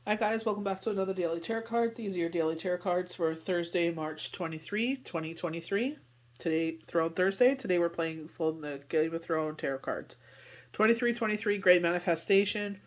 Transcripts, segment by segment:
Hi guys, welcome back to another Daily Tarot card. These are your Daily Tarot cards for Thursday, March 23, 2023. Today, Throne Thursday. Today we're playing full the Game of Thrones Tarot cards. 2323, Great Manifestation.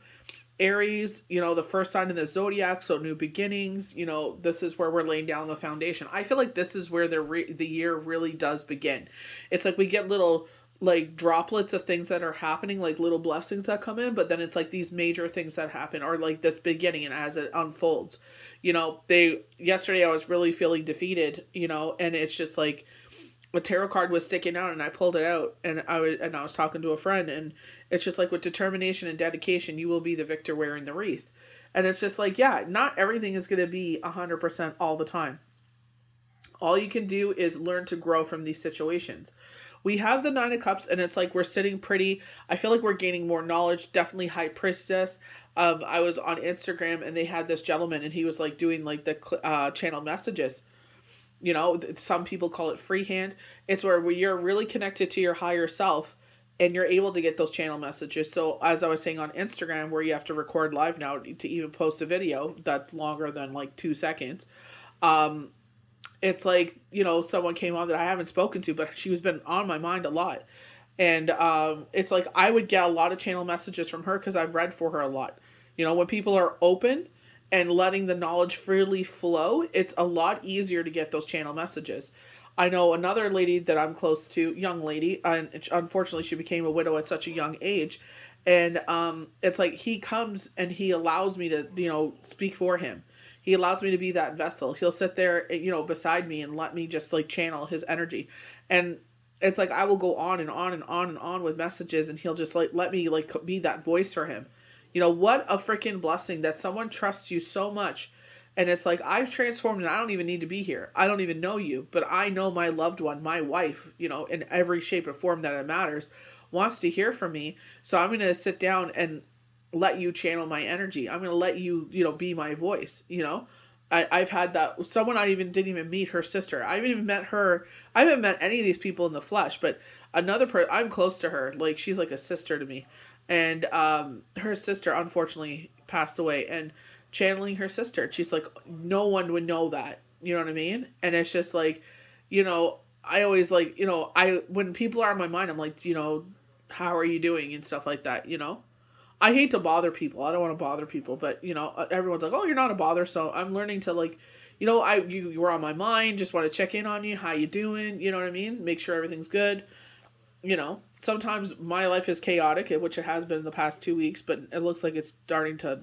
Aries, the first sign in the zodiac, so new beginnings. This is where we're laying down the foundation. I feel like this is where the year really does begin. It's like we get little like droplets of things that are happening, like little blessings that come in, but then it's like these major things that happen, or like this beginning, and as it unfolds, yesterday I was really feeling defeated, and it's just like a tarot card was sticking out and I pulled it out, and I was talking to a friend, and it's just like with determination and dedication you will be the victor wearing the wreath. And it's just like, yeah, not everything is going to be 100% all the time. All you can do is learn to grow from these situations. We have the Nine of Cups, and it's like we're sitting pretty. I feel like we're gaining more knowledge. Definitely High Priestess. I was on Instagram, and they had this gentleman, and he was like doing like the channel messages. Some people call it freehand. It's where you're really connected to your higher self, and you're able to get those channel messages. So as I was saying on Instagram, where you have to record live now to even post a video that's longer than like 2 seconds. It's like, someone came on that I haven't spoken to, but she's been on my mind a lot. And it's like I would get a lot of channel messages from her because I've read for her a lot. When people are open and letting the knowledge freely flow, it's a lot easier to get those channel messages. I know another lady that I'm close to, young lady, and unfortunately she became a widow at such a young age. And it's like he comes and he allows me to, speak for him. He allows me to be that vessel. He'll sit there, beside me and let me just like channel his energy. And it's like I will go on and on and on and on with messages, and he'll just like let me like be that voice for him. What a freaking blessing that someone trusts you so much. And it's like I've transformed and I don't even need to be here. I don't even know you, but I know my loved one, my wife, in every shape or form that it matters, wants to hear from me. So I'm going to sit down and let you channel my energy. I'm going to let you, be my voice, I've had that. Someone I didn't even meet, her sister. I haven't even met her. I haven't met any of these people in the flesh, but another person, I'm close to her. Like, she's like a sister to me. And her sister, unfortunately, passed away. And channeling her sister, she's like, no one would know that. You know what I mean? And it's just like, I always like, when people are on my mind, I'm like, how are you doing and stuff like that. I hate to bother people. I don't want to bother people, but everyone's like, "Oh, you're not a bother." So I'm learning to like, you were on my mind. Just want to check in on you. How you doing? You know what I mean? Make sure everything's good. Sometimes my life is chaotic, which it has been in the past 2 weeks, but it looks like it's starting to,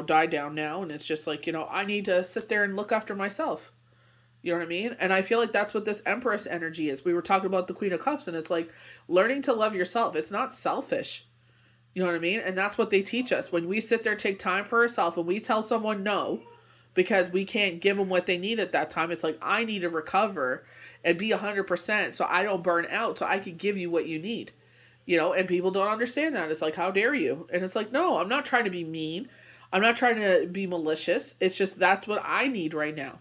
die down now. And it's just like, I need to sit there and look after myself. You know what I mean? And I feel like that's what this Empress energy is. We were talking about the Queen of Cups, and it's like learning to love yourself. It's not selfish. You know what I mean? And that's what they teach us. When we sit there, take time for ourselves, and we tell someone no because we can't give them what they need at that time, it's like, I need to recover and be 100% so I don't burn out, so I can give you what you need. And people don't understand that. It's like, how dare you? And it's like, no, I'm not trying to be mean. I'm not trying to be malicious. It's just that's what I need right now.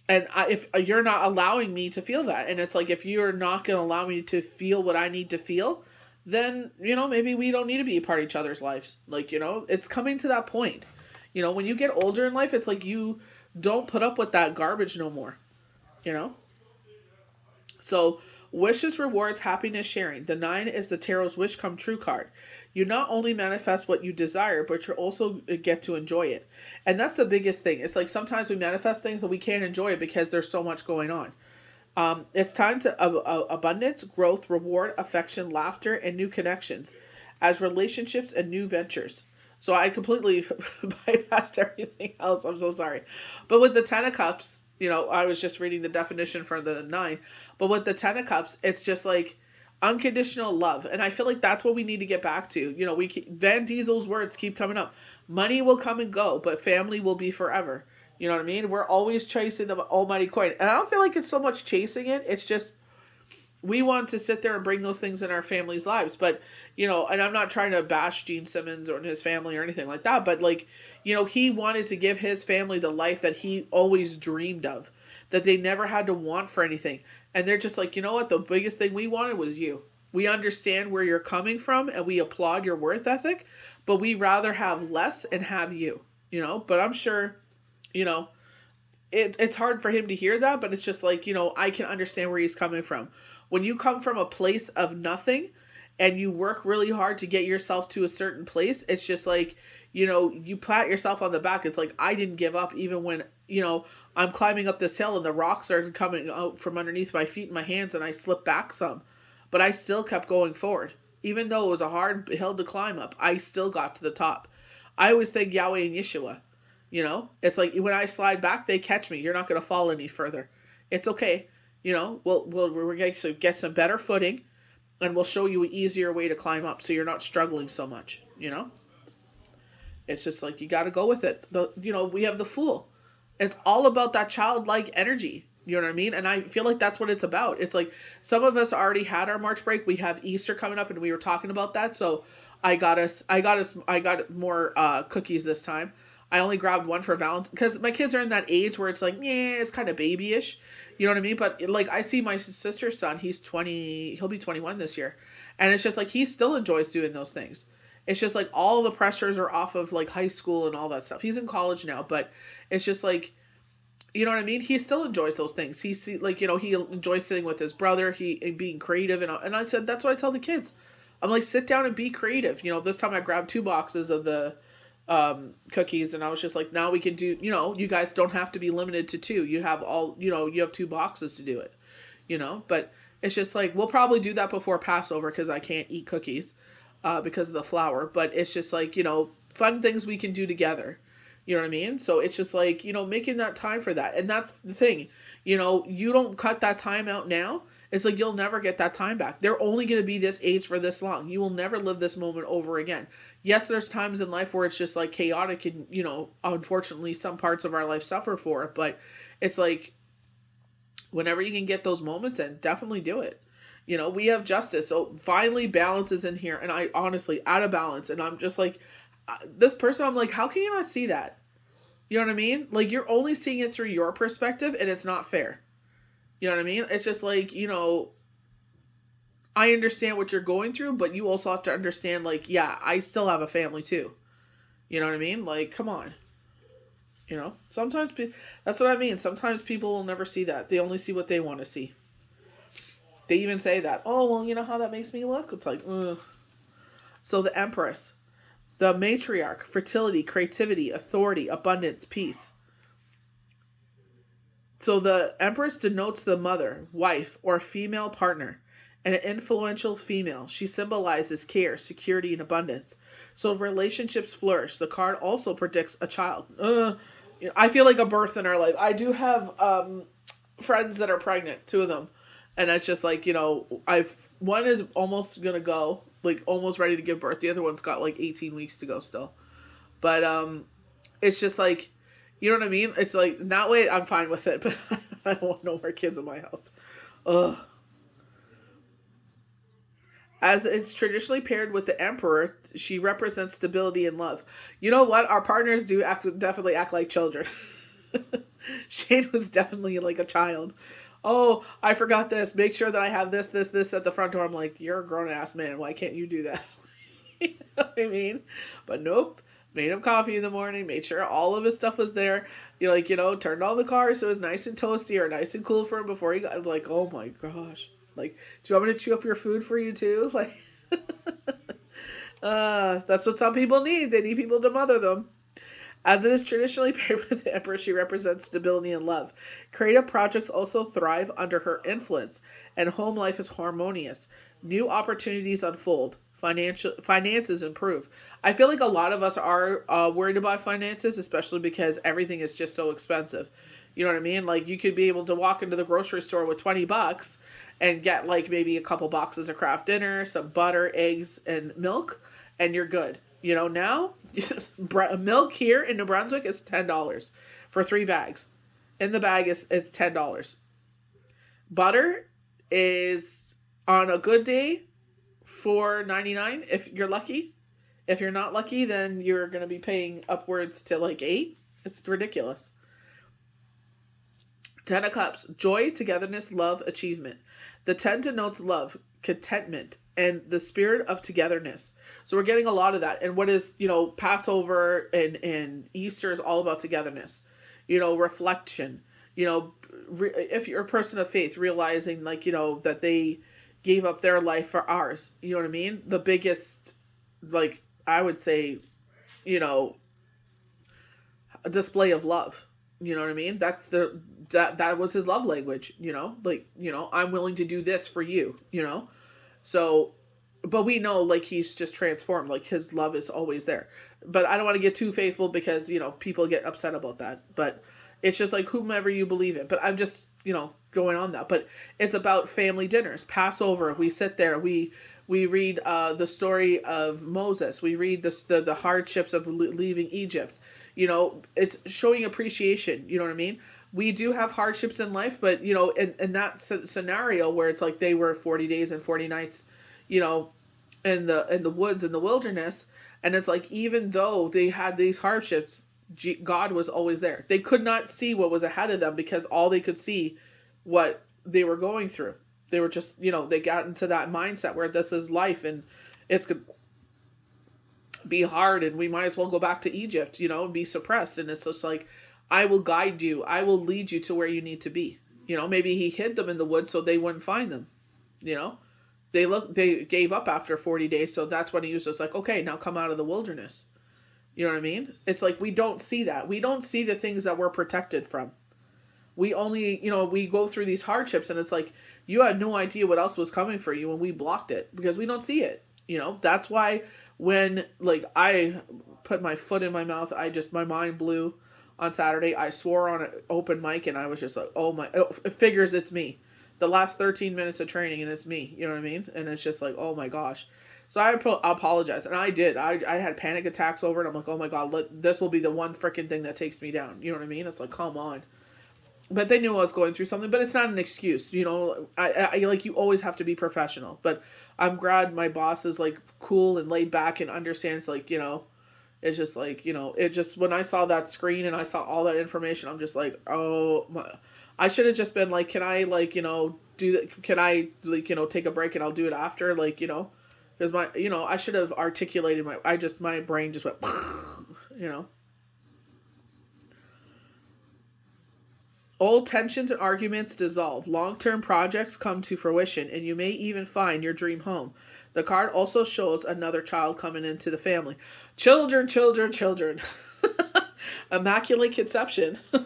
And if you're not allowing me to feel that, and it's like, if you're not going to allow me to feel what I need to feel, then, maybe we don't need to be a part of each other's lives. Like, it's coming to that point. When you get older in life, it's like you don't put up with that garbage no more. You know? So, wishes, rewards, happiness, sharing. The 9 is the tarot's wish come true card. You not only manifest what you desire, but you also get to enjoy it. And that's the biggest thing. It's like sometimes we manifest things and we can't enjoy it because there's so much going on. It's time to abundance, growth, reward, affection, laughter, and new connections as relationships and new ventures. So I completely bypassed everything else. I'm so sorry. But with the 10 of Cups, I was just reading the definition for the 9. But with the 10 of Cups, it's just like unconditional love. And I feel like that's what we need to get back to. Van Diesel's words keep coming up. Money will come and go, but family will be forever. You know what I mean? We're always chasing the almighty coin. And I don't feel like it's so much chasing it. It's just we want to sit there and bring those things in our family's lives. But, and I'm not trying to bash Gene Simmons or his family or anything like that. But, like, he wanted to give his family the life that he always dreamed of, that they never had to want for anything. And they're just like, you know what? The biggest thing we wanted was you. We understand where you're coming from and we applaud your worth ethic, but we rather have less and have you, you know? But I'm sure, you know, it's hard for him to hear that, but it's just like, you know, I can understand where he's coming from. When you come from a place of nothing and you work really hard to get yourself to a certain place, it's just like, you know, you pat yourself on the back. It's like, I didn't give up even when, you know, I'm climbing up this hill and the rocks are coming out from underneath my feet and my hands and I slip back some. But I still kept going forward. Even though it was a hard hill to climb up, I still got to the top. I always thank Yahweh and Yeshua. You know, it's like when I slide back, they catch me. You're not going to fall any further. It's okay. You know, we're going to get some better footing and we'll show you an easier way to climb up so you're not struggling so much, you know? It's just like, you got to go with it. You know, we have the Fool. It's all about that childlike energy. You know what I mean? And I feel like that's what it's about. It's like some of us already had our March break. We have Easter coming up and we were talking about that. So I got more cookies this time. I only grabbed one for Valentine's because my kids are in that age where it's like, yeah, it's kind of babyish. You know what I mean? But like, I see my sister's son, he's 20, he'll be 21 this year. And it's just like, he still enjoys doing those things. It's just like all the pressures are off of like high school and all that stuff. He's in college now, but it's just like, you know what I mean? He still enjoys those things. Like, you know, he enjoys sitting with his brother, and being creative. And I said, that's what I tell the kids. I'm like, sit down and be creative. You know, this time I grabbed 2 boxes of the cookies and I was just like, now we can do, you know, you guys don't have to be limited to 2. You have you have 2 boxes to do it, you know, but it's just like, we'll probably do that before Passover because I can't eat cookies because of the flour, but it's just like, you know, fun things we can do together. You know what I mean? So it's just like, you know, making that time for that. And that's the thing, you know, you don't cut that time out now. It's like, you'll never get that time back. They're only going to be this age for this long. You will never live this moment over again. Yes, there's times in life where it's just like chaotic and, you know, unfortunately some parts of our life suffer for it, but it's like, whenever you can get those moments in, definitely do it. You know, we have justice. So finally balance is in here. And I honestly, out of balance. And I'm just like, this person, I'm like, how can you not see that? You know what I mean? Like, you're only seeing it through your perspective and it's not fair. You know what I mean? It's just like, you know, I understand what you're going through, but you also have to understand, like, yeah, I still have a family too. You know what I mean? Like, come on. You know, sometimes, that's what I mean. Sometimes people will never see that. They only see what they want to see. They even say that, oh, well, you know how that makes me look? It's like, ugh. So the Empress, the matriarch, fertility, creativity, authority, abundance, peace. So the Empress denotes the mother, wife, or female partner, and an influential female. She symbolizes care, security, and abundance. So if relationships flourish, the card also predicts a child. You know, I feel like a birth in our life. I do have friends that are pregnant, 2 of them. And it's just like, you know, one is almost going to go, like almost ready to give birth. The other one's got like 18 weeks to go still. But it's just like, you know what I mean? It's like, that way I'm fine with it, but I don't want no more kids in my house. Ugh. As it's traditionally paired with the Emperor, she represents stability and love. You know what? Our partners do definitely act like children. Shane was definitely like a child. Oh, I forgot this. Make sure that I have this at the front door. I'm like, you're a grown-ass man. Why can't you do that? You know what I mean? But nope. Made him coffee in the morning. Made sure all of his stuff was there. You know, like, you know, turned on the car so it was nice and toasty or nice and cool for him before he got, like, oh my gosh. Like, do you want me to chew up your food for you too? Like, that's what some people need. They need people to mother them. As it is traditionally paired with the Emperor, she represents stability and love. Creative projects also thrive under her influence, and home life is harmonious. New opportunities unfold. Finances improve. I feel like a lot of us are worried about finances, especially because everything is just so expensive. You know what I mean? Like, you could be able to walk into the grocery store with $20 and get like maybe a couple boxes of Kraft Dinner, some butter, eggs, and milk, and you're good. You know, now, milk here in New Brunswick is $10 for 3 bags. In the bag is $10. Butter is, on a good day, $4.99 if you're lucky. If you're not lucky, then you're going to be paying upwards to like $8. It's ridiculous. 10 of Cups, joy, togetherness, love, achievement. The 10 denotes love, contentment, and the spirit of togetherness. So we're getting a lot of that. And what is, Passover and Easter is all about togetherness, reflection, if you're a person of faith, realizing that they gave up their life for ours. You know what I mean? The biggest, I would say, a display of love. You know what I mean? That was his love language, I'm willing to do this for you, So, but we know he's just transformed, his love is always there. But I don't want to get too faithful because, people get upset about that. But it's just whomever you believe in. But I'm just, going on that. But it's about family dinners, Passover. We sit there, we read the story of Moses. We read the hardships of leaving Egypt. It's showing appreciation. You know what I mean? We do have hardships in life, but, in that scenario where it's they were 40 days and 40 nights, in the woods, in the wilderness. And it's even though they had these hardships, God was always there. They could not see what was ahead of them because all they could see what they were going through. They were just, they got into that mindset where this is life and it's going to be hard and we might as well go back to Egypt, and be suppressed. And it's just I will guide you. I will lead you to where you need to be. Maybe he hid them in the woods so they wouldn't find them. They gave up after 40 days. So that's when he was just okay, now come out of the wilderness. You know what I mean? It's we don't see that. We don't see the things that we're protected from. We only, we go through these hardships and it's you had no idea what else was coming for you and we blocked it because we don't see it. That's why when I put my foot in my mouth, my mind blew on Saturday. I swore on an open mic and I was just it figures it's me. The last 13 minutes of training and it's me. You know what I mean? And it's just oh my gosh. So I apologize. And I did. I had panic attacks over it. I'm oh my God, this will be the one freaking thing that takes me down. You know what I mean? It's come on. But they knew I was going through something, but it's not an excuse. I you always have to be professional. But I'm glad my boss is cool and laid back and understands it's just it just, when I saw that screen and I saw all that information, I'm just oh my, I should have just been can I do that? Can I take a break and I'll do it after because my, I should have articulated my brain just went, Old tensions and arguments dissolve. Long-term projects come to fruition, and you may even find your dream home. The card also shows another child coming into the family. Children, children, children. Immaculate conception. No.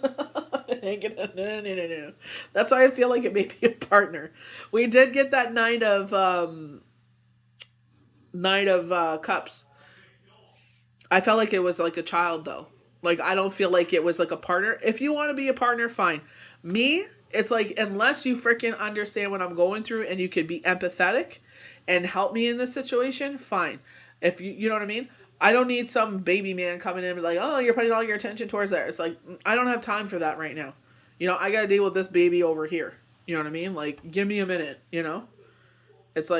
That's why I feel it may be a partner. We did get that Knight of Cups. I felt it was a child, though. I don't feel it was a partner. If you want to be a partner, fine. Me, it's unless you freaking understand what I'm going through and you could be empathetic and help me in this situation, fine. If you know what I mean? I don't need some baby man coming in and be oh, you're putting all your attention towards that. It's I don't have time for that right now. I got to deal with this baby over here. You know what I mean? Give me a minute, It's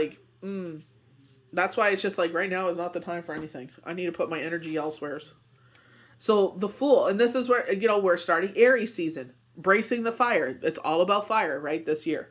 that's why it's just right now is not the time for anything. I need to put my energy elsewhere. So the Fool, and this is where, we're starting Aries season, bracing the fire. It's all about fire, right, this year.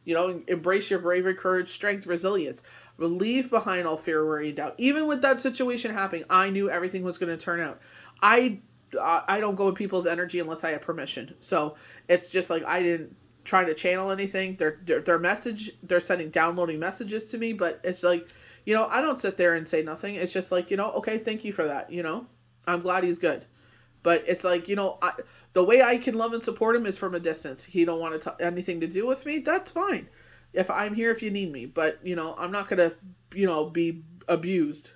Embrace your bravery, courage, strength, resilience. Leave behind all fear, worry, and doubt. Even with that situation happening, I knew everything was going to turn out. I don't go with people's energy unless I have permission. So it's just I didn't try to channel anything. Their message, they're downloading messages to me, but it's I don't sit there and say nothing. It's just okay, thank you for that, I'm glad he's good. But it's the way I can love and support him is from a distance. He don't want anything to do with me. That's fine. If I'm here if you need me. But, I'm not going to, be abused.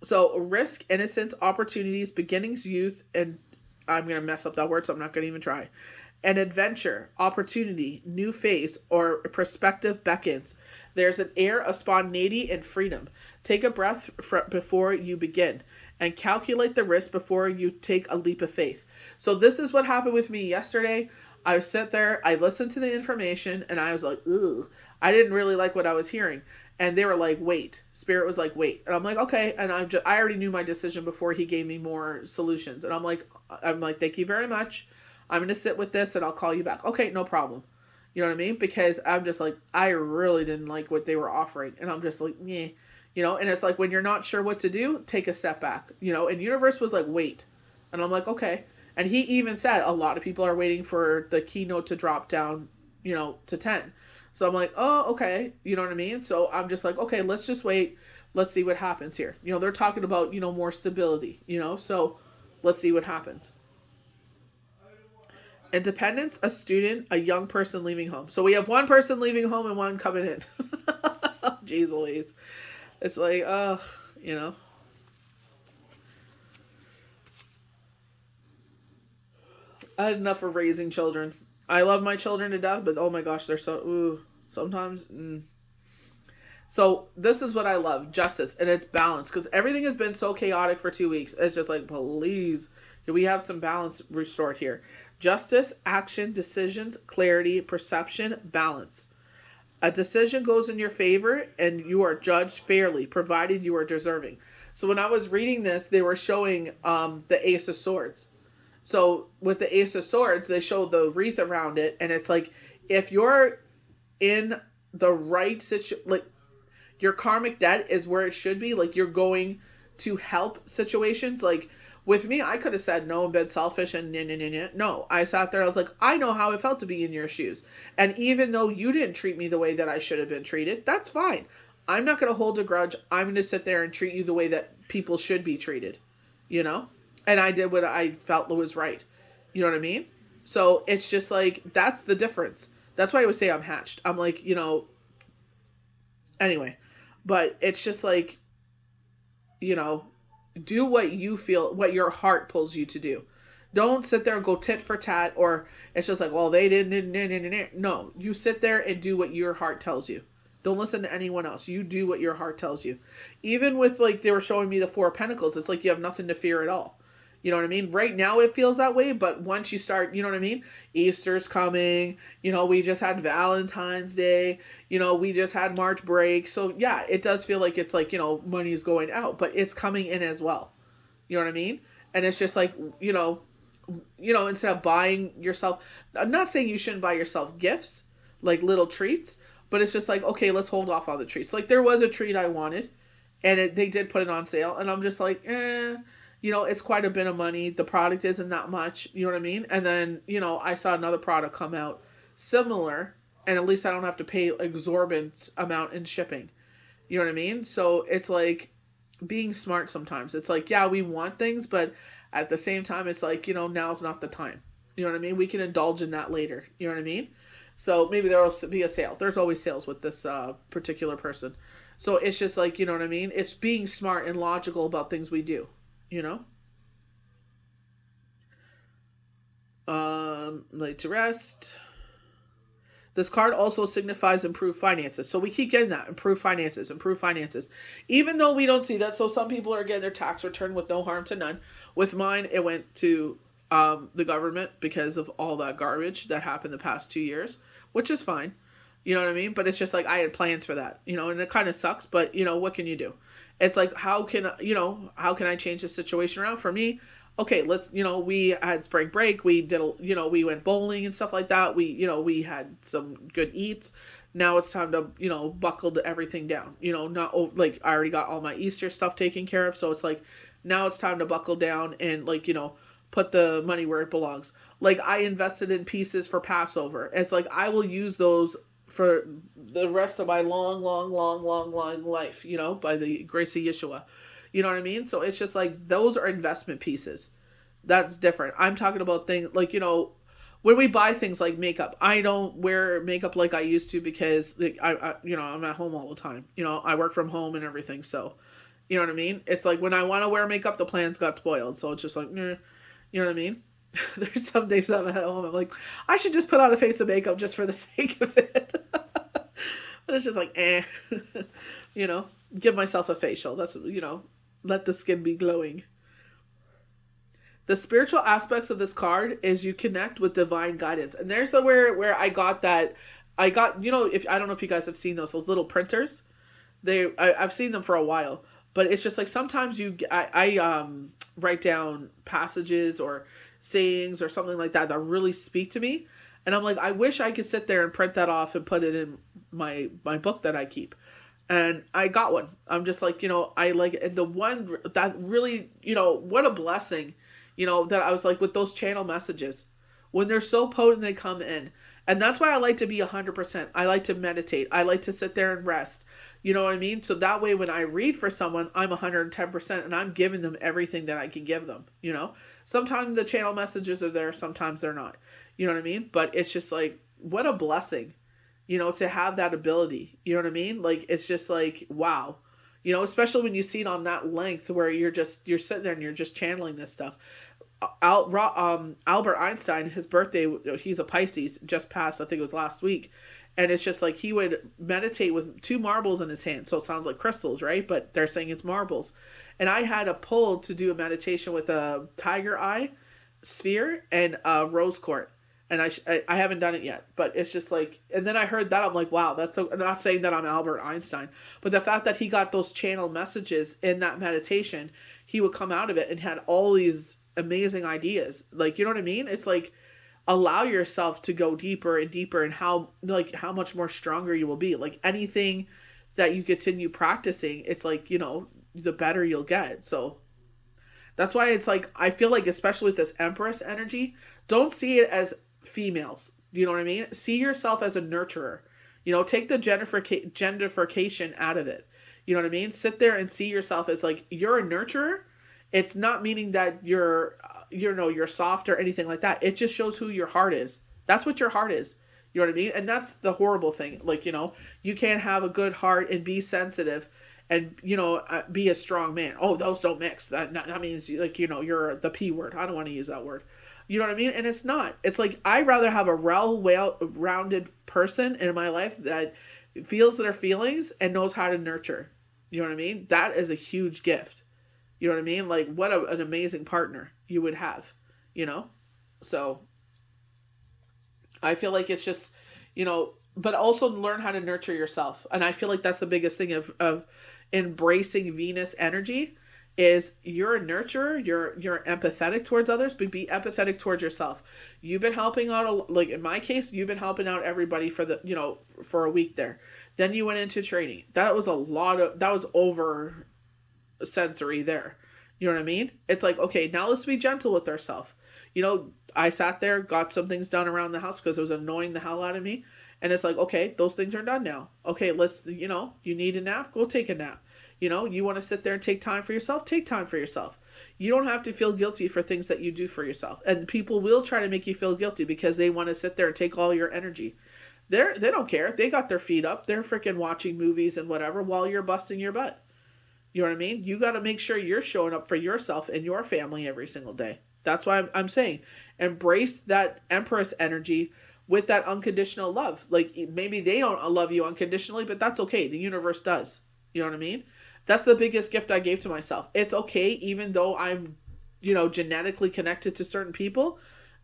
So risk, innocence, opportunities, beginnings, youth, and I'm going to mess up that word, so I'm not going to even try. An adventure, opportunity, new phase, or perspective beckons. There's an air of spontaneity and freedom. Take a breath before you begin. And calculate the risk before you take a leap of faith. So this is what happened with me yesterday. I sat there, I listened to the information, and I was ugh. I didn't really like what I was hearing. And they were wait. Spirit was wait. And I'm okay. And I already knew my decision before he gave me more solutions. And I'm thank you very much. I'm going to sit with this and I'll call you back. Okay, no problem. You know what I mean? Because I'm just like, I really didn't like what they were offering. And I'm just like, yeah. And it's like when you're not sure what to do, take a step back. And Universe was like, wait. And I'm like, okay. And he even said a lot of people are waiting for the keynote to drop down, to 10. So I'm like, oh, okay. You know what I mean? So I'm just like, okay, let's just wait. Let's see what happens here. They're talking about, more stability, so let's see what happens. Independence, a student, a young person leaving home. So we have one person leaving home and one coming in. Jeez Louise. It's like, ugh, I had enough of raising children. I love my children to death, but oh my gosh, they're so, sometimes. So this is what I love, justice, and it's balance, because everything has been so chaotic for 2 weeks. It's just like, please, can we have some balance restored here? Justice, action, decisions, clarity, perception, balance. A decision goes in your favor and you are judged fairly, provided you are deserving. So when I was reading this, they were showing the Ace of Swords. So with the Ace of Swords, they show the wreath around it, and it's like, if you're in the right situation, like your karmic debt is where it should be, like you're going to help situations. Like with me, I could have said no and been selfish and no. I sat there, I was like, I know how it felt to be in your shoes. And even though you didn't treat me the way that I should have been treated, that's fine. I'm not going to hold a grudge. I'm going to sit there and treat you the way that people should be treated, And I did what I felt was right. You know what I mean? So it's just like, that's the difference. That's why I would say I'm hatched. I'm like, anyway. But it's just like, do what you feel, what your heart pulls you to do. Don't sit there and go tit for tat, or it's just like, well, they didn't. No, you sit there and do what your heart tells you. Don't listen to anyone else. You do what your heart tells you. Even with, like, they were showing me the Four of Pentacles, it's like you have nothing to fear at all. You know what I mean? Right now it feels that way, but once you start, you know what I mean? Easter's coming, we just had Valentine's Day, we just had March break. So yeah, it does feel like it's like, money's going out, but it's coming in as well. You know what I mean? And it's just like, instead of buying yourself, I'm not saying you shouldn't buy yourself gifts, like little treats, but it's just like, okay, let's hold off on the treats. Like there was a treat I wanted, and they did put it on sale, and I'm just like, it's quite a bit of money. The product isn't that much. You know what I mean? And then, I saw another product come out similar, and at least I don't have to pay exorbitant amount in shipping. You know what I mean? So it's like being smart sometimes. It's like, yeah, we want things, but at the same time, it's like, now's not the time. You know what I mean? We can indulge in that later. You know what I mean? So maybe there will be a sale. There's always sales with this particular person. So it's just like, you know what I mean? It's being smart and logical about things we do. Laid to rest. This card also signifies improved finances. So we keep getting that. Improved finances. Even though we don't see that. So some people are getting their tax return with no harm to none. With mine, it went to the government because of all that garbage that happened the past 2 years, which is fine. You know what I mean? But it's just like, I had plans for that, and it kind of sucks, but what can you do? It's like, how can I change the situation around? For me, okay, let's, we had spring break. We did, we went bowling and stuff like that. We had some good eats. Now it's time to, buckle everything down, not like I already got all my Easter stuff taken care of. So it's like, now it's time to buckle down and like, put the money where it belongs. Like I invested in pieces for Passover. It's like, I will use those for the rest of my long life, by the grace of Yeshua. You know what I mean? So it's just like, those are investment pieces. That's different. I'm talking about things like, when we buy things like makeup, I don't wear makeup like I used to because like, I'm at home all the time. I work from home and everything. So, you know what I mean? It's like when I want to wear makeup, the plans got spoiled. So it's just like, you know what I mean? There's some days I'm at home, I'm like, I should just put on a face of makeup just for the sake of it. But it's just like, give myself a facial. That's, let the skin be glowing. The spiritual aspects of this card is you connect with divine guidance. And there's the where I got that. I got, if I don't know if you guys have seen those little printers. I've seen them for a while. But it's just like sometimes I write down passages or sayings or something like that really speak to me. And I'm like, I wish I could sit there and print that off and put it in my book that I keep. And I got one. I'm just like, I like, and the one that really, what a blessing, that I was like, with those channel messages, when they're so potent, they come in. And that's why I like to be 100%. I like to meditate. I like to sit there and rest. You know what I mean? So that way, when I read for someone, I'm 110% and I'm giving them everything that I can give them. Sometimes the channel messages are there, sometimes they're not. You know what I mean? But it's just like, what a blessing, to have that ability. You know what I mean? Like, it's just like, wow. Especially when you see it on that length where you're sitting there and you're just channeling this stuff. Albert Einstein, his birthday, he's a Pisces, just passed, I think it was last week. And it's just like he would meditate with 2 marbles in his hand. So it sounds like crystals, right? But they're saying it's marbles. And I had a pull to do a meditation with a tiger eye sphere and a rose quartz. And I haven't done it yet, but it's just like, and then I heard that, I'm like, wow, that's so, I'm not saying that I'm Albert Einstein, but the fact that he got those channel messages in that meditation, he would come out of it and had all these amazing ideas. Like, you know what I mean? It's like, allow yourself to go deeper and deeper, and how much more stronger you will be. Like, anything that you continue practicing, it's like, the better you'll get. So that's why it's like, I feel like, especially with this Empress energy, don't see it as females. You know what I mean? See yourself as a nurturer. Take the genderfication out of it. You know what I mean? Sit there and see yourself as like, you're a nurturer. It's not meaning that you're soft or anything like that. It just shows who your heart is. That's what your heart is. You know what I mean? And that's the horrible thing. Like, you can't have a good heart and be sensitive and, be a strong man. Oh, those don't mix. That means, like, you're the P word. I don't want to use that word. You know what I mean? And it's not. It's like, I'd rather have a well-rounded person in my life that feels their feelings and knows how to nurture. You know what I mean? That is a huge gift. You know what I mean? Like, what an amazing partner you would have, So I feel like it's just, but also learn how to nurture yourself. And I feel like that's the biggest thing of embracing Venus energy is, you're a nurturer, you're empathetic towards others, but be empathetic towards yourself. You've been helping out, like in my case, you've been helping out everybody for a week there. Then you went into training. That was over sensory there. You know what I mean? It's like, okay, now let's be gentle with ourselves. I sat there, got some things done around the house because it was annoying the hell out of me. And it's like, okay, those things are done now. Okay, let's, you need a nap, go take a nap. You want to sit there and take time for yourself, take time for yourself. You don't have to feel guilty for things that you do for yourself. And people will try to make you feel guilty because they want to sit there and take all your energy. They don't care. They got their feet up. They're freaking watching movies and whatever while you're busting your butt. You know what I mean? You got to make sure you're showing up for yourself and your family every single day. That's why I'm saying, embrace that Empress energy with that unconditional love. Like, maybe they don't love you unconditionally, but that's okay. The universe does. You know what I mean? That's the biggest gift I gave to myself. It's okay, even though I'm, genetically connected to certain people.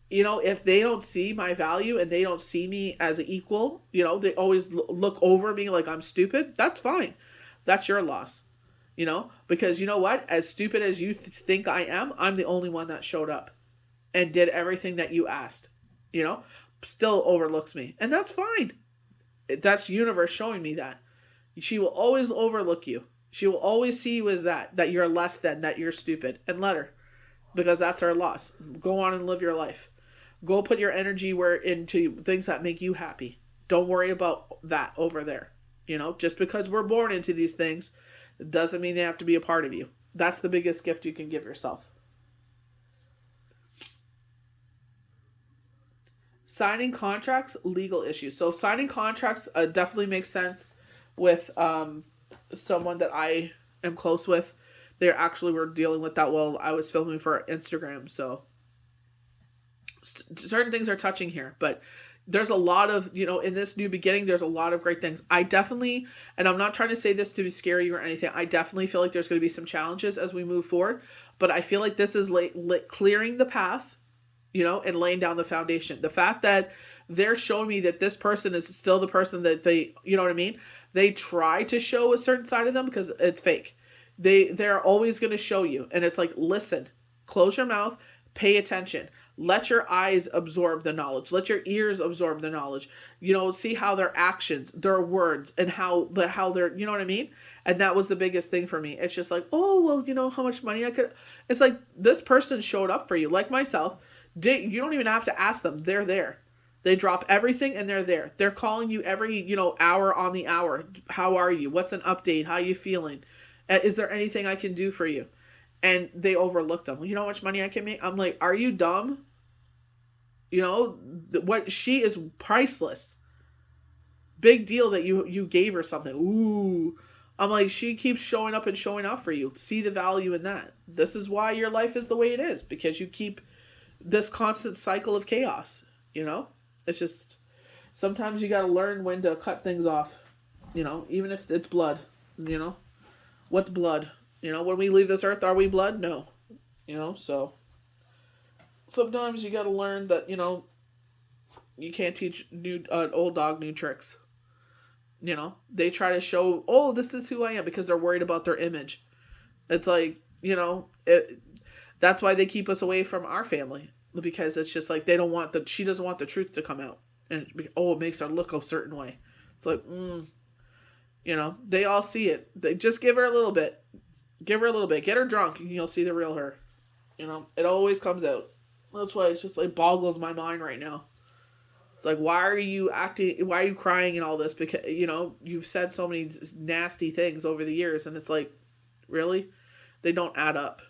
If they don't see my value and they don't see me as an equal, they always look over me like I'm stupid. That's fine. That's your loss. Because you know what? As stupid as you think I am, I'm the only one that showed up and did everything that you asked, still overlooks me. And that's fine. That's universe showing me that. She will always overlook you. She will always see you as that you're less than, that you're stupid, and let her, because that's her loss. Go on and live your life. Go put your energy into things that make you happy. Don't worry about that over there. Just because we're born into these things doesn't mean they have to be a part of you. That's the biggest gift you can give yourself. Signing contracts, legal issues. So signing contracts definitely makes sense with someone that I am close with. They actually were dealing with that while I was filming for Instagram. So certain things are touching here, but there's a lot of, in this new beginning, there's a lot of great things. I definitely, and I'm not trying to say this to scare you or anything, I definitely feel like there's going to be some challenges as we move forward, but I feel like this is clearing the path, and laying down the foundation. The fact that they're showing me that this person is still the person that they, you know what I mean? They try to show a certain side of them because it's fake. They're always going to show you. And it's like, listen, close your mouth, Pay attention. Let your eyes absorb the knowledge. Let your ears absorb the knowledge. See how their actions, their words, and how they're, you know what I mean? And that was the biggest thing for me. It's just like, oh, well, how much money I could. It's like this person showed up for you, like myself. You don't even have to ask them. They're there. They drop everything and they're there. They're calling you every, hour on the hour. How are you? What's an update? How are you feeling? Is there anything I can do for you? And they overlooked them. You know how much money I can make? I'm like, are you dumb? What she is priceless. Big deal that you gave her something. Ooh. I'm like, she keeps showing up and showing out for you. See the value in that. This is why your life is the way it is. Because you keep this constant cycle of chaos. It's just, sometimes you got to learn when to cut things off. Even if it's blood. What's blood? When we leave this earth, are we blood? No. So sometimes you got to learn that, you can't teach old dog new tricks. They try to show, oh, this is who I am, because they're worried about their image. It's like, that's why they keep us away from our family, because it's just like, she doesn't want the truth to come out. And it makes her look a certain way. It's like, they all see it. They just give her a little bit. Give her a little bit. Get her drunk and you'll see the real her. It always comes out. That's why it's just like boggles my mind right now. It's like, why are you crying and all this? Because, you've said so many nasty things over the years, and it's like, really? They don't add up,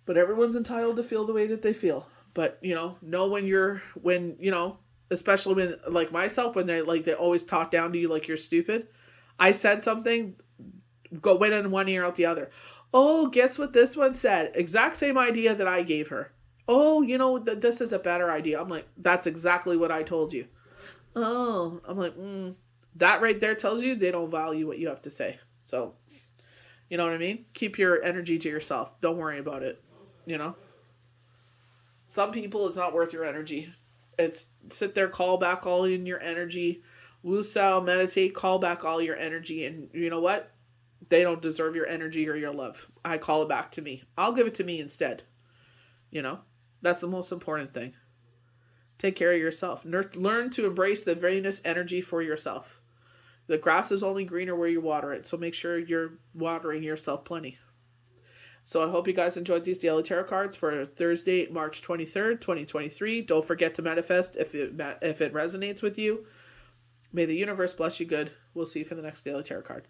But everyone's entitled to feel the way that they feel. But, especially when, like myself, when they always talk down to you like you're stupid. I said something, went in one ear out the other. Oh, guess what this one said? Exact same idea that I gave her. Oh, this is a better idea. I'm like, that's exactly what I told you. Oh, I'm like, that right there tells you they don't value what you have to say. So, you know what I mean? Keep your energy to yourself. Don't worry about it. Some people, it's not worth your energy. It's sit there, call back all in your energy, wusao, meditate, call back all your energy. And you know what? They don't deserve your energy or your love. I call it back to me. I'll give it to me instead. That's the most important thing. Take care of yourself. Learn to embrace the Venus energy for yourself. The grass is only greener where you water it. So make sure you're watering yourself plenty. So I hope you guys enjoyed these daily tarot cards for Thursday, March 23rd, 2023. Don't forget to manifest if it resonates with you. May the universe bless you good. We'll see you for the next daily tarot card.